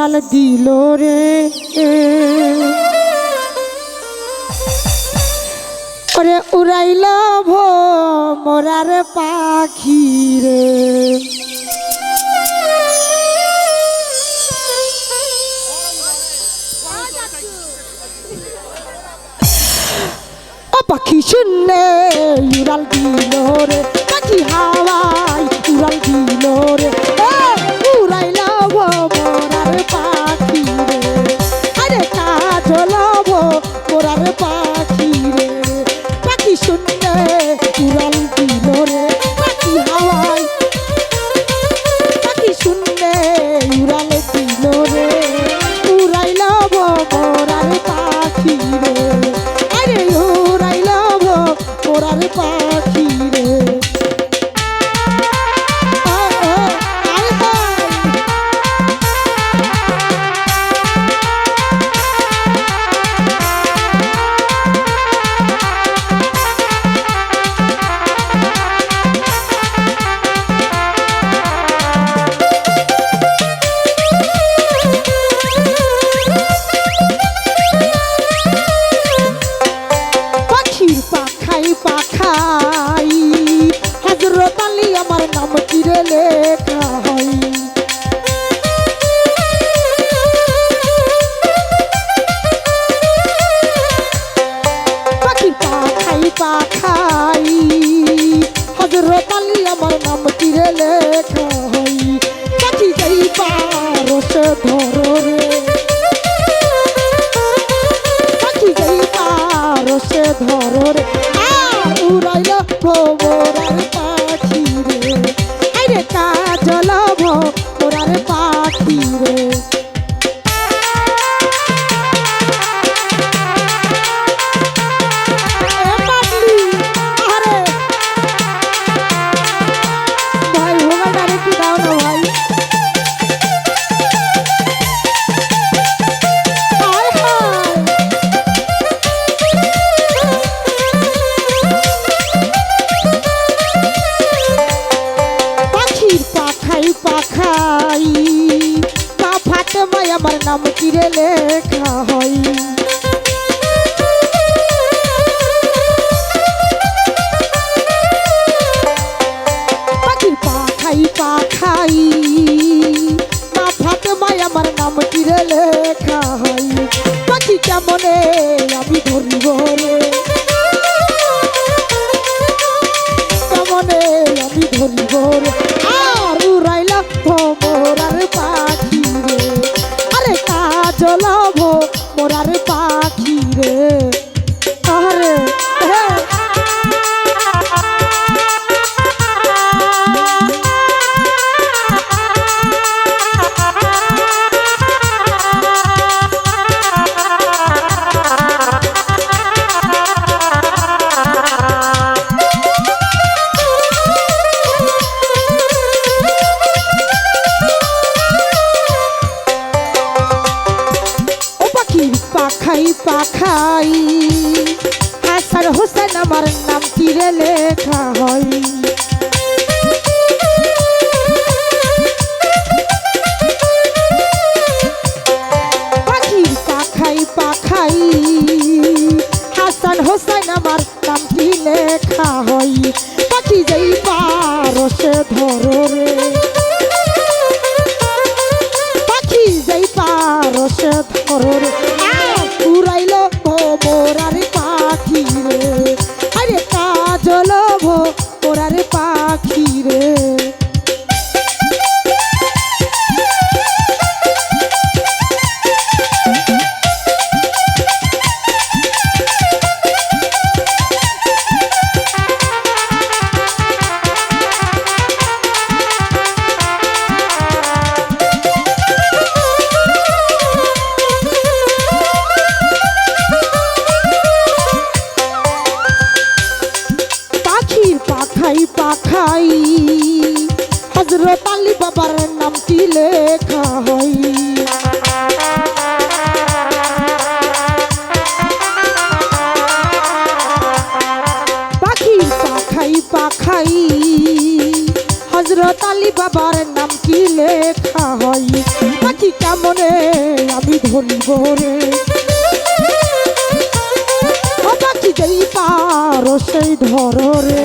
উড়াল দিল রে ওরে উড়াইল মোরার পাখি রে ও পাখি শুনলে উড়াল দিল রে পাখি হাওয়াই উড়াল দিল রে উড়াইল মোরার পাখি রে আরে কাজল মোরার পাখি রে পাখি শুনলে উড়াল দিল রে পাখি হাওয়াই পাখি শুনলে উড়াল দিল রে উড়াইল মোরার পাখি রে আরে উড়াইল মোরার পাখি রে পাখাই হযরত আলী আমার নাম চিরে লেখা হয় পাখি পাখাই হযরত আলী আমার নাম চিরে লেখা হয় পাখি যাই পারস ধরো রে পাখি যাই পারস ধরো রে উড়াইল মোরার পাখি রে আরে কাজল মোরার পাখি রে ভাই ভোগাটা একটু দাও না ভাই পাখাই পা ফাটে মাই আমার নাম চিরে লেখা হয় পাখির পাখাই পা ফাটে মাই আমার নাম চিরে লেখা হয় পাখি কেমনে আমি ধরিব রে কেমনে আমি ধরিব রে উড়াইল মোরার পাখি রে আরে কাজল মোরার পাখি রে আরে পাখাই হাসান হোসেন আমার নাম চিরে লেখা হয় পাখির পাখাই হাসান হোসেন আমার নাম কি লেখা হয় পাখি যাই পারস ধরো রে পাখি যাই পারস ধরো রে উড়াইল মোরার পাখি রে আরে কাজল মোরার পাখি রে কেমনে আমি ধরিব রে ও পাখি যেই পারো সেই ধরো রে